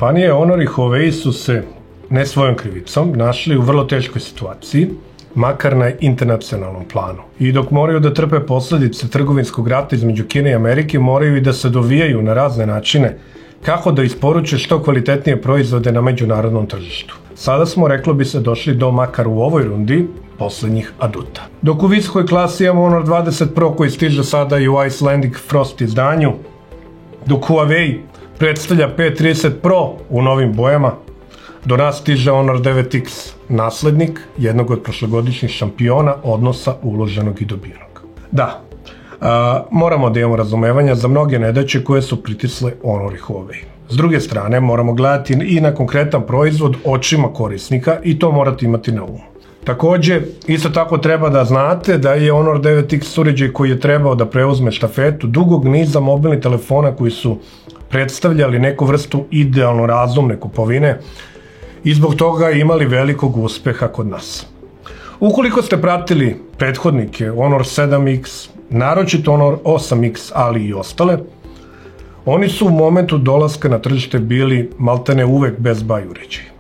kompanije Honor i Huawei su se, ne svojom krivicom, našli u vrlo teškoj situaciji, makar na internacionalnom planu. I dok moraju da trpe posljedice trgovinskog rata između Kine i Amerike, moraju i da se dovijaju na razne načine kako da isporuče što kvalitetnije proizvode na međunarodnom tržištu. Sada smo, reklo bi se, došli do, makar u ovoj rundi, poslednjih aduta. Dok u visokoj klasi imamo Honor 20 Pro koji stiže sada i u Icelandic Frost izdanju, dok Huawei predstavlja P30 Pro u novim bojama, do nas stiže Honor 9X, naslednik jednog od prošlogodišnjih šampiona odnosa uloženog i dobijenog. Da, moramo da imamo razumevanja za mnoge nedaće koje su pritisle Honor i Huawei. S druge strane, moramo gledati i na konkretan proizvod očima korisnika i to morate imati na umu. Takođe, isto tako treba da znate da je Honor 9X uređaj koji je trebao da preuzme štafetu dugog niza mobilnih telefona koji su predstavljali neku vrstu idealno razumne kupovine i zbog toga imali velikog uspeha kod nas. Ukoliko ste pratili prethodnike Honor 7X, naročito Honor 8X, ali i ostale, oni su u momentu dolaska na tržište bili maltene uvek bez baj uređaja.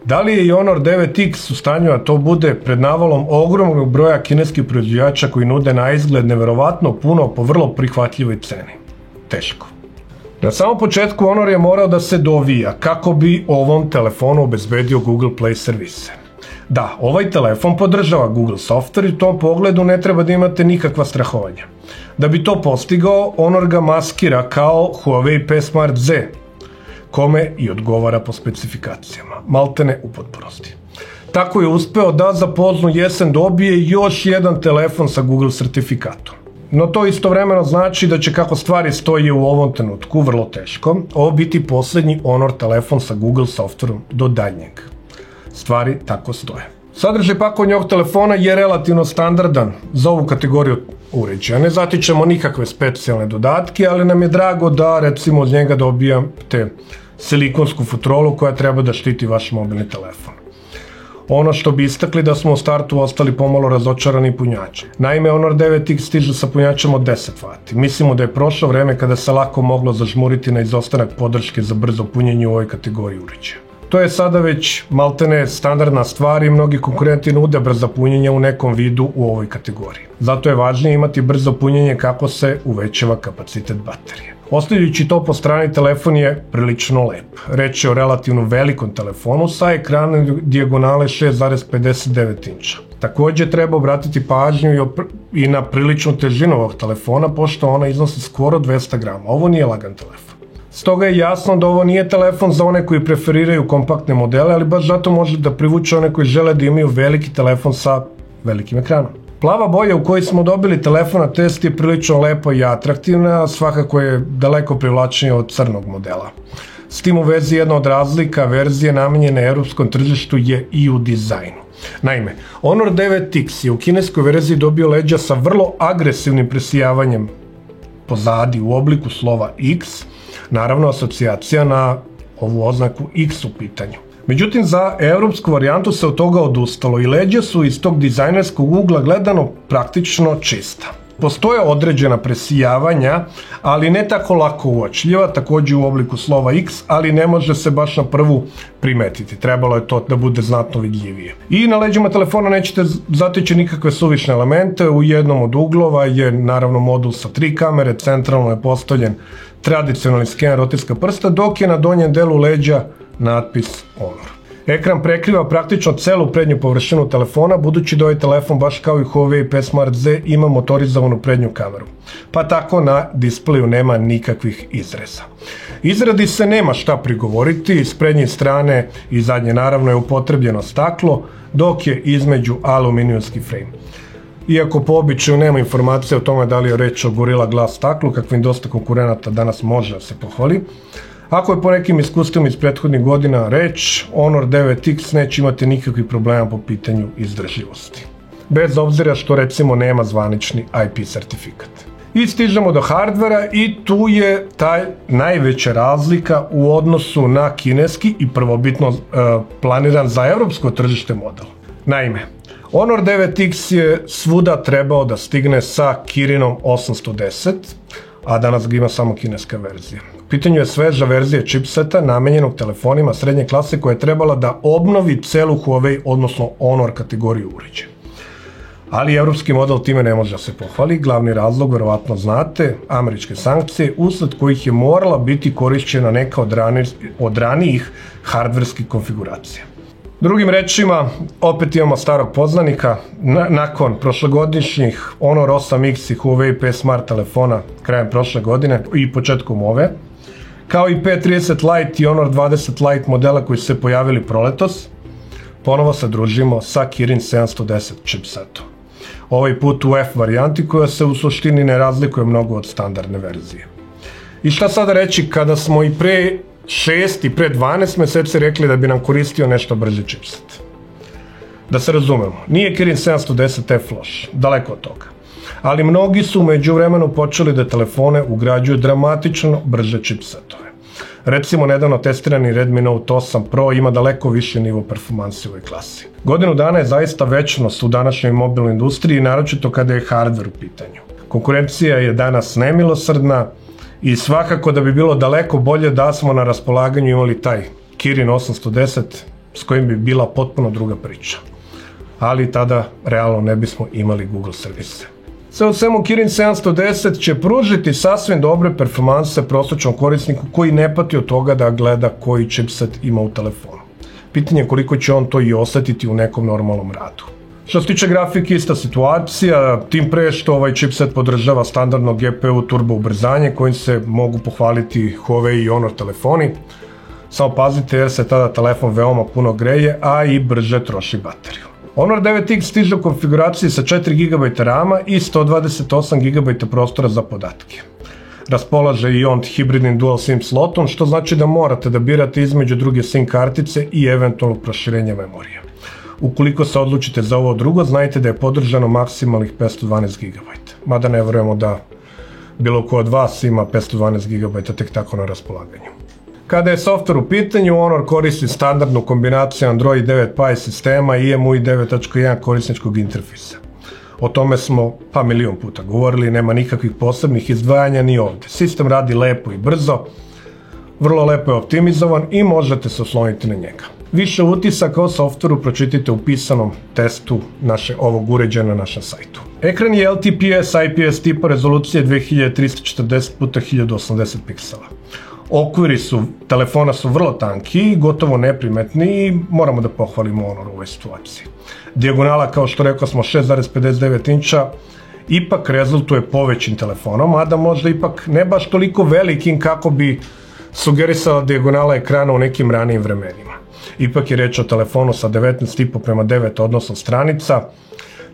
Da li je i Honor 9X u stanju da to bude pred navalom ogromnog broja kineskih proizvođača koji nude na izgled neverovatno puno po vrlo prihvatljivoj ceni? Teško. Na samom početku Honor je morao da se dovija kako bi ovom telefonu obezbedio Google Play servise. Da, ovaj telefon podržava Google software i u tom pogledu ne treba da imate nikakva strahovanja. Da bi to postigao, Honor ga maskira kao Huawei P Smart Z, kome i odgovara po specifikacijama, maltene u potpunosti. Tako je uspeo da za poznu jesen dobije još jedan telefon sa Google sertifikatom. No to istovremeno znači da će, kako stvari stoje u ovom trenutku, vrlo teško, ovo biti poslednji Honor telefon sa Google softwareom do daljnjeg. Stvari tako stoje. Sadržaj pakovanja ovog telefona je relativno standardan za ovu kategoriju uređaja. Ne zatičemo nikakve specijalne dodatke, ali nam je drago da, recimo, od njega dobijate silikonsku futrolu koja treba da štiti vaš mobilni telefon. Ono što bi istakli da smo u startu ostali pomalo razočarani punjači. Naime, Honor 9X stiže sa punjačem od 10 W. Mislimo da je prošlo vreme kada se lako moglo zažmuriti na izostanak podrške za brzo punjenje u ovoj kategoriji uređaja. To je sada već maltene standardna stvar i mnogi konkurenti nude brzo punjenje u nekom vidu u ovoj kategoriji. Zato je važnije imati brzo punjenje kako se uvećava kapacitet baterije. Ostavljajući to po strani, telefon je prilično lep. Reč je o relativno velikom telefonu sa ekranom dijagonale 6,59 inča. Takođe treba obratiti pažnju i na priličnu težinu ovog telefona, pošto ona iznosi skoro 200 grama. Ovo nije lagan telefon. Stoga je jasno da ovo nije telefon za one koji preferiraju kompaktne modele, ali baš zato može da privuče one koji žele da imaju veliki telefon sa velikim ekranom. Plava boja u kojoj smo dobili telefon na test je prilično lepa i atraktivna, a svakako je daleko privlačnija od crnog modela. S tim u vezi jedna od razlika verzije namenjene evropskom tržištu je i u dizajnu. Naime, Honor 9X je u kineskoj verziji dobio leđa sa vrlo agresivnim presijavanjem pozadi u obliku slova X, naravno asocijacija na ovu oznaku X u pitanju. Međutim, za evropsku varijantu se od toga odustalo i leđa su iz tog dizajnerskog ugla gledano praktično čista. Postoje određena presijavanja, ali ne tako lako uočljiva, takođe u obliku slova X, ali ne može se baš na prvu primetiti. Trebalo je to da bude znatno vidljivije. I na leđima telefona nećete zateći nikakve suvišne elemente. U jednom od uglova je naravno modul sa 3 kamere, centralno je postavljen tradicionalni skener rotirska prsta, dok je na donjem delu leđa natpis Honor. Ekran prekriva praktično celu prednju površinu telefona, budući da ovaj telefon, baš kao i Huawei P Smart Z, ima motorizovanu prednju kameru. Pa tako na displeju nema nikakvih izreza. Izradi se nema šta prigovoriti, s prednje strane i zadnje naravno je upotrebljeno staklo, dok je između aluminijumski frame. Iako po običaju nema informacije o tome da li je reč o Gorilla Glass staklu, kakvim dosta konkurenata danas može da se pohvali, ako je po nekim iskustvima iz prethodnih godina reč, Honor 9X neće imati nikakvih problema po pitanju izdržljivosti. Bez obzira što recimo nema zvanični IP sertifikat. I stižemo do hardvera i tu je taj najveća razlika u odnosu na kineski i prvobitno planiran za evropsko tržište model. Naime, Honor 9X je svuda trebao da stigne sa Kirinom 810, a danas ga ima samo kineska verzija. pitanju je sveža verzija chipseta namenjenog telefonima srednje klase koja je trebala da obnovi celu Huawei, odnosno Honor kategoriju uređaja. Ali evropski model time ne može da se pohvali. Glavni razlog, verovatno znate, američke sankcije, usled kojih je morala biti korišćena neka od ranijih hardverskih konfiguracija. Drugim rečima, opet imamo starog poznanika, nakon prošlogodišnjih Honor 8X i Huawei P Smart telefona krajem prošle godine i početkom ove, kao i P30 Lite i Honor 20 Lite modela koji su se pojavili proletos, ponovo se družimo sa Kirin 710 chipsetom. Ovaj put u F varijanti koja se u suštini ne razlikuje mnogo od standardne verzije. I šta sada reći kada smo i pre 6 i pre 12 meseci rekli da bi nam koristio nešto brži chipset? Da se razumemo, nije Kirin 710F loš, daleko od toga. Ali mnogi su umeđu vremenu počeli da telefone ugrađuju dramatično brže chipsetove. Recimo, nedavno testirani Redmi Note 8 Pro ima daleko više nivo performansi u ovoj klasi. Godinu dana je zaista večnost u današnjoj mobilnoj industriji, naročito kada je hardware u pitanju. Konkurencija je danas nemilosrdna i svakako da bi bilo daleko bolje da smo na raspolaganju imali taj Kirin 810 s kojim bi bila potpuno druga priča. Ali tada realno ne bismo imali Google servise. Sve u svemu, Kirin 710 će pružiti sasvim dobre performanse prosječnom korisniku koji ne pati od toga da gleda koji chipset ima u telefonu. Pitanje je koliko će on to i osetiti u nekom normalnom radu. Što se tiče grafike, ista situacija, tim pre što ovaj chipset podržava standardno GPU turbo ubrzanje kojim se mogu pohvaliti Huawei i Honor telefoni. Samo pazite jer se tada telefon veoma puno greje, a i brže troši bateriju. Honor 9X stiže u konfiguraciji sa 4 GB RAM-a i 128 GB prostora za podatke. Raspolaže i on hibridnim dual SIM slotom, što znači da morate da birate između druge SIM kartice i eventualno proširenje memorije. Ukoliko se odlučite za ovo drugo, znajte da je podržano maksimalnih 512 GB. Mada ne verujemo da bilo ko od vas ima 512 GB tek tako na raspolaganju. Kada je softver u pitanju, Honor koristi standardnu kombinaciju Android 9 Pie sistema i EMUI 9.1 korisničkog interfejsa. O tome smo milion puta govorili, nema nikakvih posebnih izdvajanja ni ovde. Sistem radi lepo i brzo, vrlo lepo je optimizovan i možete se osloniti na njega. Više utisaka o softveru pročitajte u pisanom testu ovog uređaja na našem sajtu. Ekran je LTPS IPS tipa rezolucije 2340x1080 piksela. Okviri telefona su vrlo tanki, gotovo neprimetni i moramo da pohvalimo Honor u ovoj situaciji. Dijagonala, kao što rekao smo, 6,59 inča, ipak rezultuje povećim telefonom, mada možda ipak ne baš toliko velikim kako bi sugerisala dijagonala ekrana u nekim ranijim vremenima. Ipak je reč o telefonu sa 19,5:9 odnosom stranica,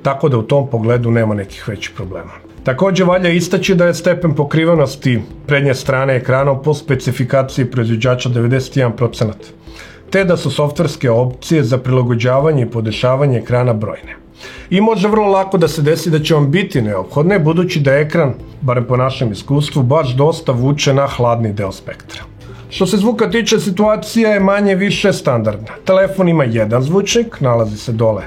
tako da u tom pogledu nema nekih većih problema. Takođe valja istaći da je stepen pokrivenosti prednje strane ekrana po specifikaciji proizvođača 91%, te da su softverske opcije za prilagođavanje i podešavanje ekrana brojne. I može vrlo lako da se desi da će vam biti neophodne, budući da ekran, barem po našem iskustvu, baš dosta vuče na hladni deo spektra. Što se zvuka tiče, situacija je manje više standardna. Telefon ima jedan zvučnik, nalazi se dole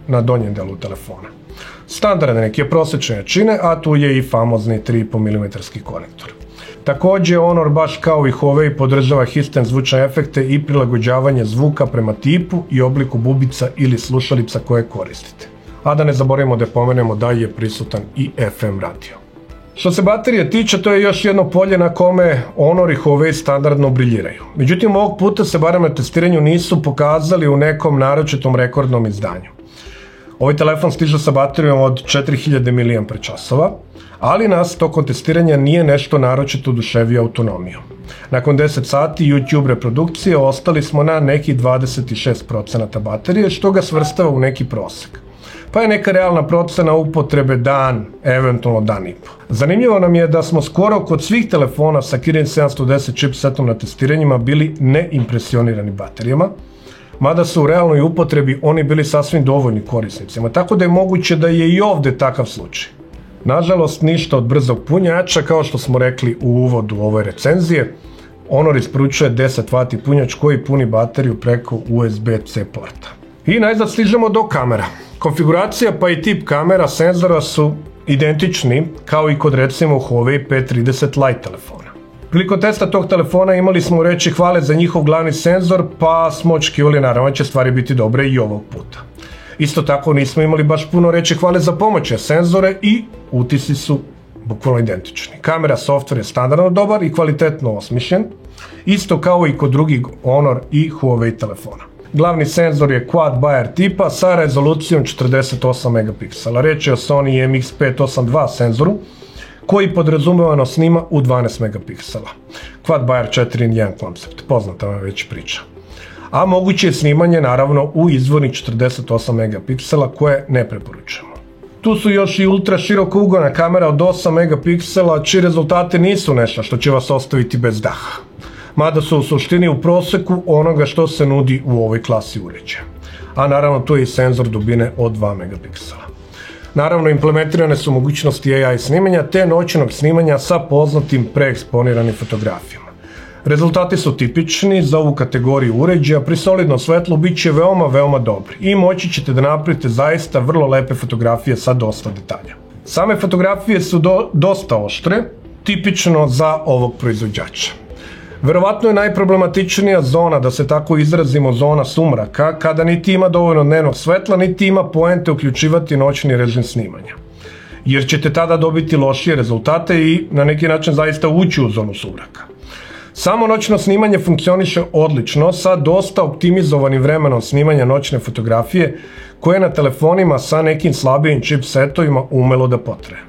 na donjem delu telefona. Standardne neke prosječne jačine, a tu je i famozni 3,5 mm konektor. Takođe, Honor, baš kao i Huawei, podržava histen zvučne efekte i prilagođavanje zvuka prema tipu i obliku bubica ili slušalica koje koristite. A da ne zaboravimo da pomenemo da je prisutan i FM radio. Što se baterije tiče, to je još jedno polje na kome Honor i Huawei standardno briljiraju. Međutim, ovog puta se barem na testiranju nisu pokazali u nekom naročitom rekordnom izdanju. Ovaj telefon stiže sa baterijom od 4000 mAh, ali nas tokom testiranja nije nešto naročito oduševio autonomijom. Nakon 10 sati YouTube reprodukcije ostali smo na nekih 26% baterije, što ga svrstava u neki prosek. Pa je neka realna procena upotrebe dan, eventualno dan i po. Zanimljivo nam je da smo skoro kod svih telefona sa Kirin 710 chipsetom na testiranjima bili neimpresionirani baterijama, mada su u realnoj upotrebi oni bili sasvim dovoljni korisnicima, tako da je moguće da je i ovde takav slučaj. Nažalost, ništa od brzog punjača, kao što smo rekli u uvodu ove recenzije. Honor isporučuje 10 W punjač koji puni bateriju preko USB-C porta. I najzad stižemo do kamera. Konfiguracija pa i tip kamera senzora su identični kao i kod recimo Huawei P30 Lite telefona. Prilikom testa tog telefona imali smo reči hvale za njihov glavni senzor, pa smo očekivali naravno će stvari biti dobre i ovog puta. Isto tako nismo imali baš puno reči hvale za pomoćne senzore i utisci su bukvalno identični. Kamera, softver je standardno dobar i kvalitetno osmišljen, isto kao i kod drugih Honor i Huawei telefona. Glavni senzor je quad Bayer tipa sa rezolucijom 48 megapiksela. Reč je o Sony MX582 senzoru koji podrazumevano snima u 12 megapiksela. Quad Bayer 4-in-1 koncept, poznata vam je već priča. A moguće je snimanje naravno u izvornih 48 megapiksela koje ne preporučujemo. Tu su još i ultra širokougolna kamera od 8 megapiksela čiji rezultate nisu nešto što će vas ostaviti bez daha. Mada su u suštini u proseku onoga što se nudi u ovoj klasi uređaja. A naravno tu je i senzor dubine od 2 megapiksela. Naravno implementirane su mogućnosti AI snimanja te noćnog snimanja sa poznatim preeksponiranim fotografijama. Rezultati su tipični za ovu kategoriju uređaja, pri solidnom svetlu bit će veoma dobri i moći ćete da napravite zaista vrlo lepe fotografije sa dosta detalja. Same fotografije su dosta oštre, tipično za ovog proizvođača. Verovatno je najproblematičnija zona, da se tako izrazimo, zona sumraka, kada niti ima dovoljno dnevnog svetla, niti ima poente uključivati noćni režim snimanja. Jer ćete tada dobiti lošije rezultate i na neki način zaista ući u zonu sumraka. Samo noćno snimanje funkcioniše odlično sa dosta optimizovanim vremenom snimanja noćne fotografije koje na telefonima sa nekim slabijim chipsetovima umelo da potraje.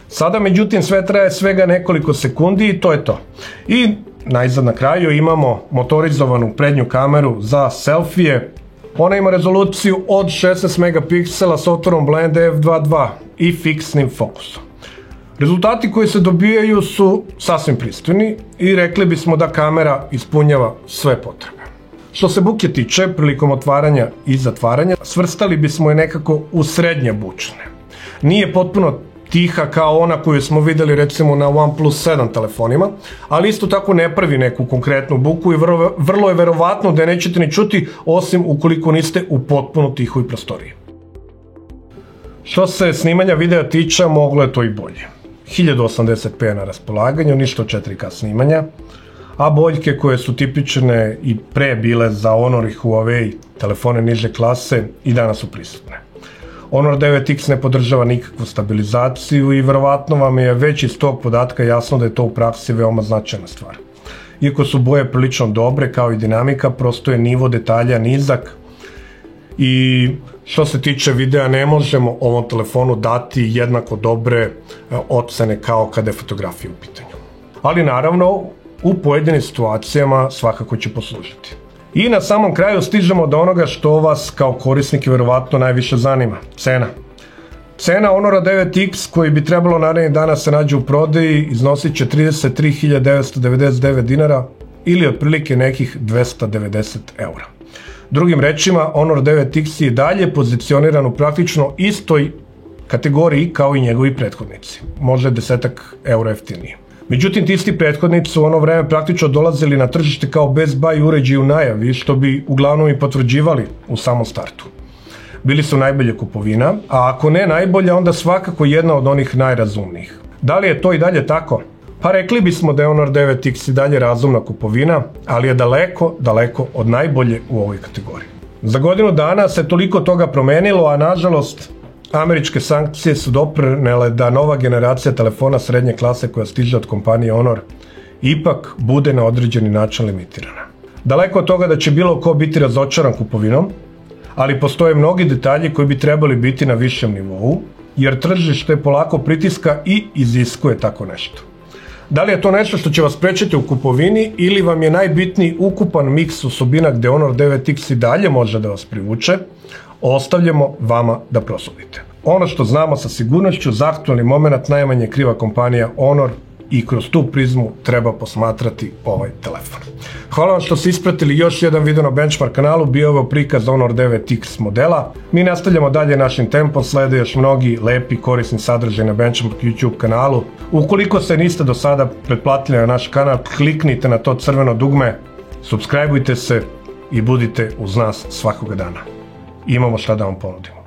Sada međutim sve traje svega nekoliko sekundi i to je to. I najzad na kraju imamo motorizovanu prednju kameru za selfije. Ona ima rezoluciju od 16 megapiksela s otvorom blend f2.2 i fiksnim fokusom. Rezultati koji se dobijaju su sasvim pristojni i rekli bismo da kamera ispunjava sve potrebe. Što se buke tiče, prilikom otvaranja i zatvaranja, svrstali bismo je nekako u srednje bučne. Nije potpuno tiha kao ona koju smo videli recimo na OnePlus 7 telefonima, ali isto tako ne pravi neku konkretnu buku i vrlo je verovatno da je nećete ni čuti osim ukoliko niste u potpuno tihoj prostoriji. Što se snimanja videa tiče, moglo je to i bolje. 1080p na raspolaganju, ništa od 4K snimanja, a boljke koje su tipične i pre bile za Honor i Huawei telefone niže klase i danas su prisutne. Honor 9X ne podržava nikakvu stabilizaciju i verovatno vam je već iz tog podatka jasno da je to u praksi veoma značajna stvar. Iako su boje prilično dobre kao i dinamika, prosto je nivo detalja nizak i što se tiče videa ne možemo ovom telefonu dati jednako dobre ocene kao kada je fotografija u pitanju. Ali naravno u pojedinim situacijama svakako će poslužiti. I na samom kraju stižemo do onoga što vas kao korisnike verovatno najviše zanima, cena. Cena Honora 9X koji bi trebalo narednih dana se nađe u prodaji iznosit će 33.999 dinara ili otprilike nekih 290 eura. Drugim rečima, Honor 9X je dalje pozicioniran u praktično istoj kategoriji kao i njegovi prethodnici, možda 10 eura jeftinije. Međutim, ti isti prethodnici su u ono vreme praktično dolazili na tržište kao Best Buy uređaji u najavi, što bi uglavnom i potvrđivali u samom startu. Bili su najbolje kupovina, a ako ne najbolja, onda svakako jedna od onih najrazumnijih. Da li je to i dalje tako? Pa rekli bismo da je Honor 9X i dalje razumna kupovina, ali je daleko od najbolje u ovoj kategoriji. Za godinu dana se toliko toga promenilo, a nažalost američke sankcije su doprinele da nova generacija telefona srednje klase koja stiže od kompanije Honor ipak bude na određeni način limitirana. Daleko od toga da će bilo ko biti razočaran kupovinom, ali postoje mnogi detalji koji bi trebali biti na višem nivou, jer tržište polako pritiska i iziskuje tako nešto. Da li je to nešto što će vas sprečiti u kupovini ili vam je najbitniji ukupan miks osobina gde Honor 9X i dalje može da vas privuče, ostavljamo vama da prosudite. Ono što znamo sa sigurnošću, za aktualni moment najmanje kriva kompanija Honor i kroz tu prizmu treba posmatrati ovaj telefon. Hvala vam što ste ispratili još jedan video na Benchmark kanalu, bio je ovo prikaz Honor 9X modela. Mi nastavljamo dalje našim tempom, slede još mnogi lepi korisni sadržaj na Benchmark YouTube kanalu. Ukoliko se niste do sada pretplatili na naš kanal, kliknite na to crveno dugme, subscribeujte se i budite uz nas svakoga dana. Imamo šta da vam ponudimo.